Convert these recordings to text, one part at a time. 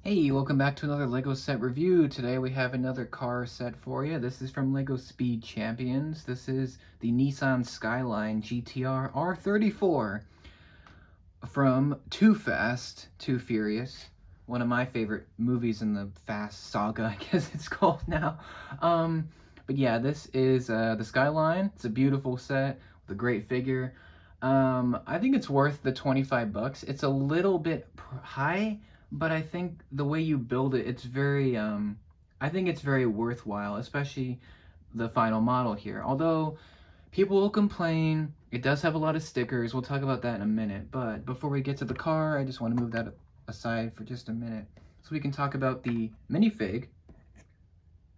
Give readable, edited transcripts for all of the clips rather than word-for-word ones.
Hey, welcome back to another LEGO set review. Today we have another car set for you. This is from LEGO Speed Champions. This is the Nissan Skyline GTR-34 from Too Fast, 2Furious. One of my favorite movies in the Fast saga, I guess it's called now. But yeah, this is the Skyline. It's a beautiful set with a great figure. I think it's worth the 25 bucks. It's a little bit high, but I think the way you build it, it's very, I think it's very worthwhile, especially the final model here. Although people will complain, it does have a lot of stickers. We'll talk about that in a minute. But before we get to the car, I just want to move that aside for just a minute so we can talk about the minifig.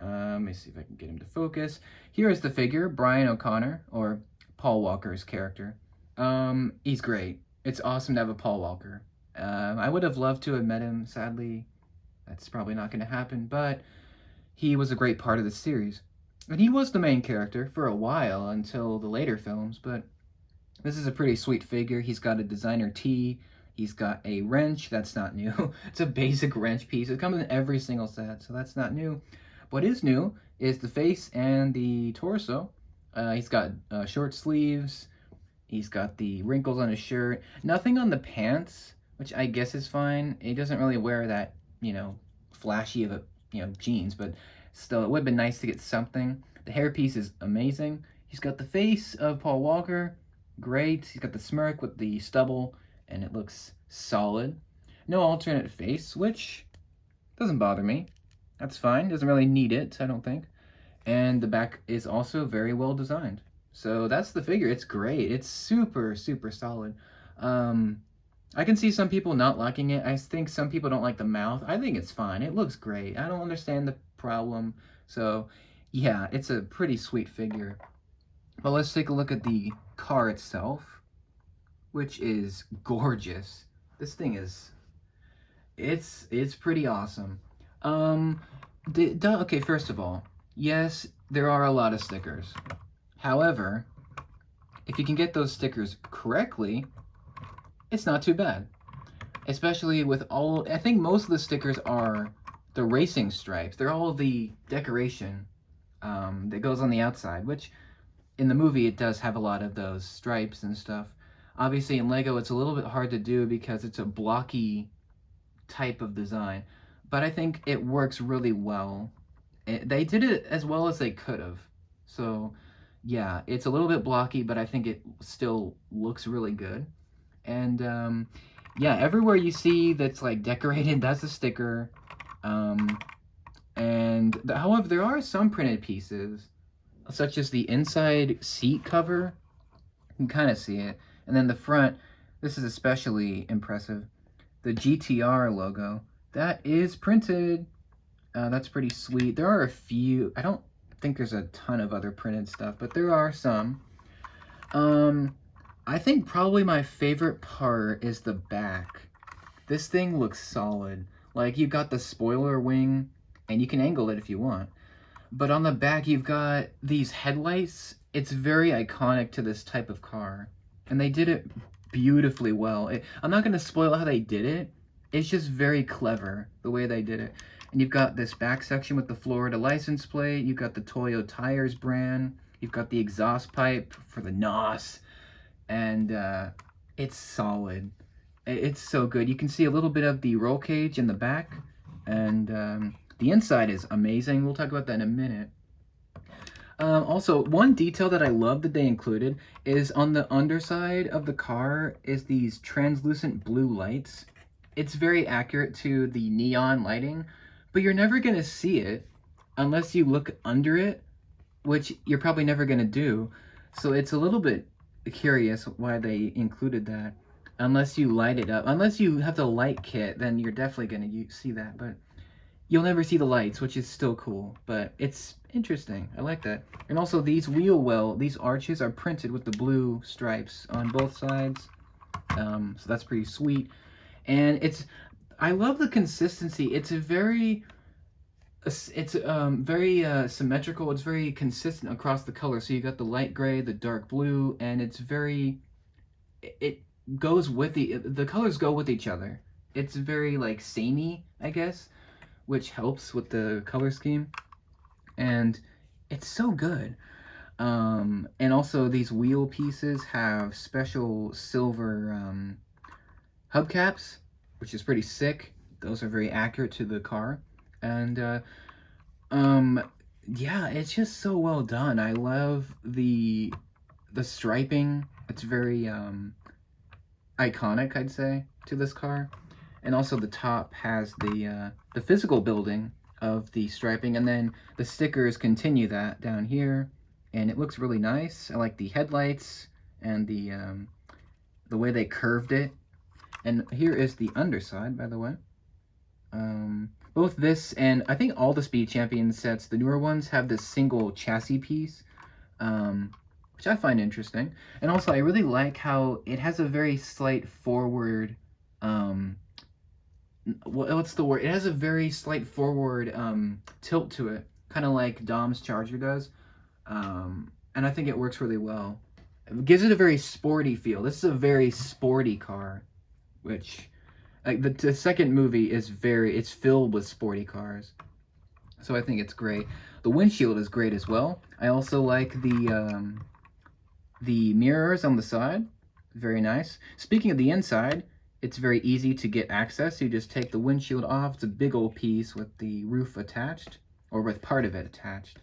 Let me see if I can get him to focus. Here is the figure, Brian O'Connor, or Paul Walker's character. He's great. It's awesome to have a Paul Walker. I would have loved to have met him. Sadly, that's probably not going to happen, but he was a great part of the series. And he was the main character for a while until the later films, but this is a pretty sweet figure. He's got a designer tee. He's got a wrench. That's not new. It's a basic wrench piece. It comes in every single set, so that's not new. What is new is the face and the torso. He's got short sleeves. He's got the wrinkles on his shirt. Nothing on the pants, which I guess is fine. He doesn't really wear that, flashy of a, jeans, but still, it would have been nice to get something. The hairpiece is amazing. He's got the face of Paul Walker. Great. He's got the smirk with the stubble, and it looks solid. No alternate face, which doesn't bother me. That's fine. Doesn't really need it, I don't think. And the back is also very well designed. So that's the figure. It's great. It's super, super solid. I can see some people not liking it. I think some people don't like the mouth. I think it's fine. It looks great. I don't understand the problem. So yeah, it's a pretty sweet figure. But let's take a look at the car itself, which is gorgeous. This thing is, it's pretty awesome. Okay, first of all, yes, there are a lot of stickers. However, if you can get those stickers correctly, it's not too bad. Especially with all, I think most of the stickers are the racing stripes. They're all the decoration that goes on the outside, which in the movie it does have a lot of those stripes and stuff. Obviously in Lego it's a little bit hard to do because it's a blocky type of design, but I think it works really well. They did it as well as they could have. So yeah, it's a little bit blocky, but I think it still looks really good. And yeah, everywhere you see that's like decorated, that's a sticker. However, there are some printed pieces, such as the inside seat cover. You can kind of see it. And then the front, this is especially impressive. The GTR logo, that is printed. That's pretty sweet. There are a few, I don't think there's a ton of other printed stuff, but there are some. I think probably my favorite part is the back. This thing looks solid. Like, you've got the spoiler wing, and you can angle it if you want. But on the back, you've got these headlights. It's very iconic to this type of car. And they did it beautifully well. I'm not going to spoil how they did it. It's just very clever, the way they did it. And you've got this back section with the Florida license plate. You've got the Toyo Tires brand. You've got the exhaust pipe for the NOS. And it's solid. It's so good. You can see a little bit of the roll cage in the back, and the inside is amazing. We'll talk about that in a minute. Also, one detail that I love that they included is on the underside of the car is these translucent blue lights. It's very accurate to the neon lighting, but you're never going to see it unless you look under it, which you're probably never going to do. So it's a little bit curious why they included that. Unless you light it up, unless you have the light kit, then you're definitely going to see that, but you'll never see the lights, which is still cool. But it's interesting. I like that. And also these these arches are printed with the blue stripes on both sides, so that's pretty sweet. And I love the consistency. It's very symmetrical. It's very consistent across the color. So you got the light gray, the dark blue, and it's very, it goes with the colors go with each other. It's very like samey, I guess, which helps with the color scheme, and it's so good. And also these wheel pieces have special silver hubcaps, which is pretty sick. Those are very accurate to the car, and um, yeah, it's just so well done. I love the striping. It's very iconic, I'd say, to this car. And also the top has the physical building of the striping, and then the stickers continue that down here, and it looks really nice. I like the headlights and the way they curved it. And here is the underside, by the way. Both this and I think all the Speed Champion sets, the newer ones, have this single chassis piece, which I find interesting. And also, I really like how it has a very slight forward, what's the word? It has a very slight forward tilt to it, kind of like Dom's Charger does. And I think it works really well. It gives it a very sporty feel. This is a very sporty car, which like the second movie is it's filled with sporty cars, so I think it's great. The windshield is great as well. I also like the mirrors on the side, very nice. Speaking of the inside, it's very easy to get access. You just take the windshield off. It's a big old piece with the roof attached, or with part of it attached.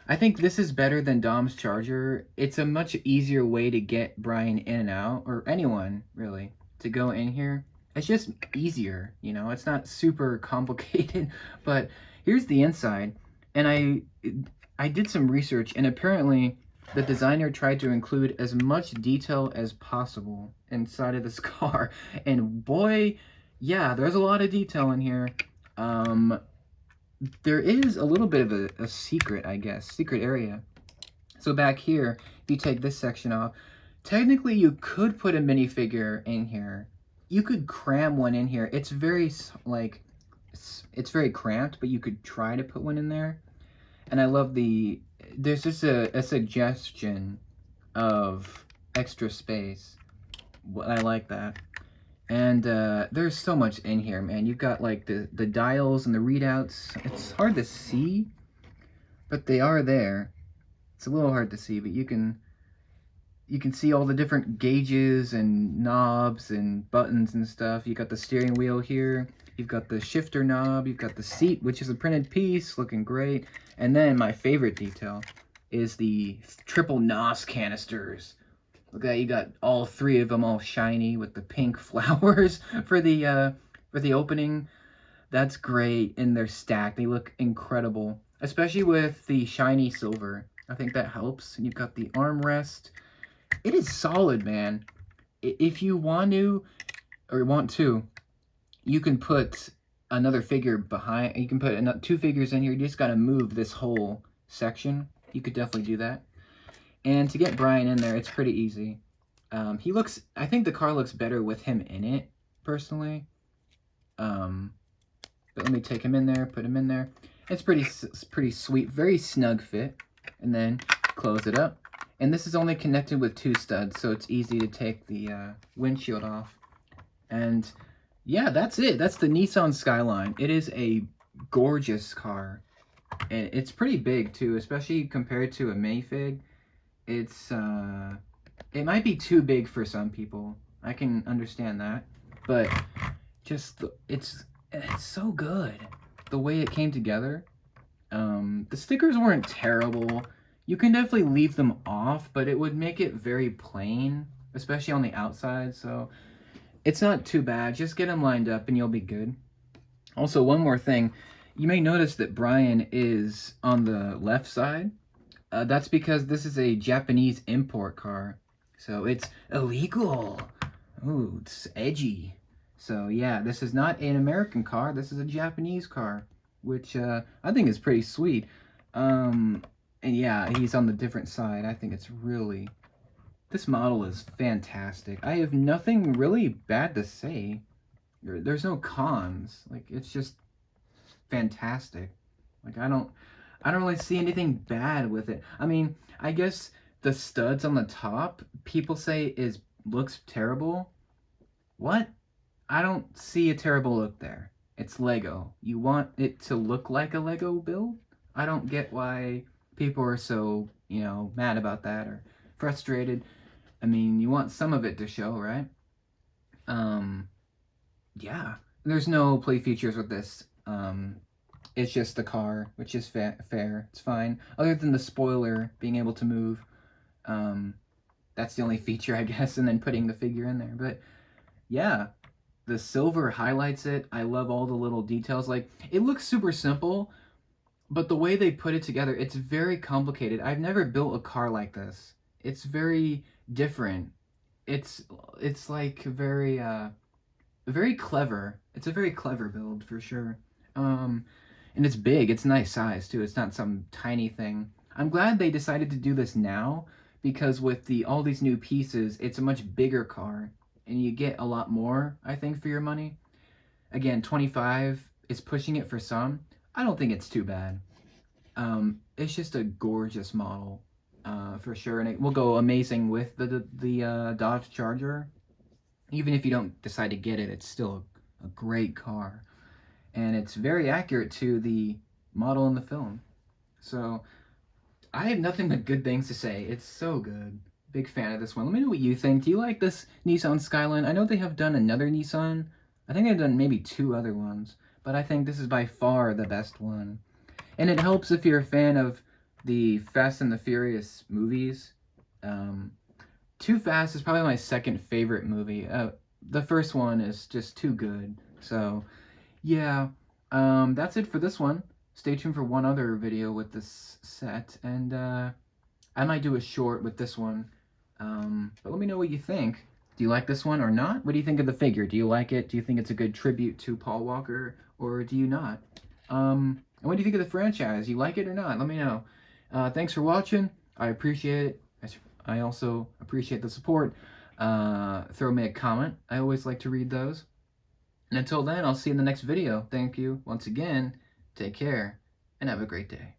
I think this is better than Dom's Charger. It's a much easier way to get Brian in and out, or anyone really, to go in here. It's just easier, you know, it's not super complicated. But here's the inside, and I did some research, and apparently the designer tried to include as much detail as possible inside of this car. And boy, yeah, there's a lot of detail in here. There is a little bit of a secret, I guess, secret area. So back here, if you take this section off, technically you could put a minifigure in here. You could cram one in here. It's very, like, it's very cramped, but you could try to put one in there. And I love there's just a suggestion of extra space. I like that. And there's so much in here, man. You've got like the dials and the readouts. It's hard to see, but they are there. It's a little hard to see, but you can see all the different gauges and knobs and buttons and stuff. You got the steering wheel here. You've got the shifter knob. You've got the seat, which is a printed piece, looking great. And then my favorite detail is the triple NOS canisters. Look at that, you got all three of them all shiny with the pink flowers for the opening. That's great, and they're stacked. They look incredible, especially with the shiny silver. I think that helps. And you've got the armrest. It is solid, man. If you want to, you can put another figure behind. You can put two figures in here. You just got to move this whole section. You could definitely do that. And to get Brian in there, it's pretty easy. I think the car looks better with him in it, personally. But let me take him in there, put him in there. It's pretty sweet, very snug fit. And then close it up. And this is only connected with 2 studs, so it's easy to take the windshield off. And yeah, that's it. That's the Nissan Skyline. It is a gorgeous car. And it's pretty big, too, especially compared to a minifig. It might be too big for some people. I can understand that, but just it's so good the way it came together. The stickers weren't terrible. You can definitely leave them off, but it would make it very plain, especially on the outside. So it's not too bad. Just get them lined up and you'll be good. Also, one more thing, you may notice that Brian is on the left side. That's because this is a Japanese import car, so it's illegal. Ooh, it's edgy. So yeah, this is not an American car. This is a Japanese car, which I think is pretty sweet. And yeah, he's on the different side. I think it's really... This model is fantastic. I have nothing really bad to say. There's no cons. Like, it's just fantastic. Like, I don't really see anything bad with it. I mean, I guess the studs on the top, people say looks terrible. What? I don't see a terrible look there. It's Lego. You want it to look like a Lego build? I don't get why people are so, mad about that or frustrated. I mean, you want some of it to show, right? Um, yeah. There's no play features with this. It's just the car, which is fair. It's fine. Other than the spoiler being able to move. That's the only feature, I guess, and then putting the figure in there. But yeah, the silver highlights it. I love all the little details. Like, it looks super simple, but the way they put it together, it's very complicated. I've never built a car like this. It's very different. It's like very clever. It's a very clever build for sure. Um, and it's big. It's nice size too. It's not some tiny thing. I'm glad they decided to do this now because with all these new pieces, it's a much bigger car and you get a lot more, I think, for your money. Again, 25 is pushing it for some. I don't think it's too bad. It's just a gorgeous model, for sure, and it will go amazing with the Dodge Charger. Even if you don't decide to get it, it's still a great car, and it's very accurate to the model in the film. So I have nothing but good things to say. It's so good. Big fan of this one. Let me know what you think. Do you like this Nissan Skyline? I know they have done another Nissan. I think they've done maybe 2 other ones, but I think this is by far the best one. And it helps if you're a fan of the Fast and the Furious movies. Too Fast is probably my second favorite movie. The first one is just too good. So, yeah, that's it for this one. Stay tuned for one other video with this set, and I might do a short with this one. But let me know what you think. Do you like this one or not? What do you think of the figure? Do you like it? Do you think it's a good tribute to Paul Walker, or do you not? And what do you think of the franchise? You like it or not? Let me know. Thanks for watching. I appreciate it. I also appreciate the support. Throw me a comment. I always like to read those. And until then, I'll see you in the next video. Thank you once again. Take care and have a great day.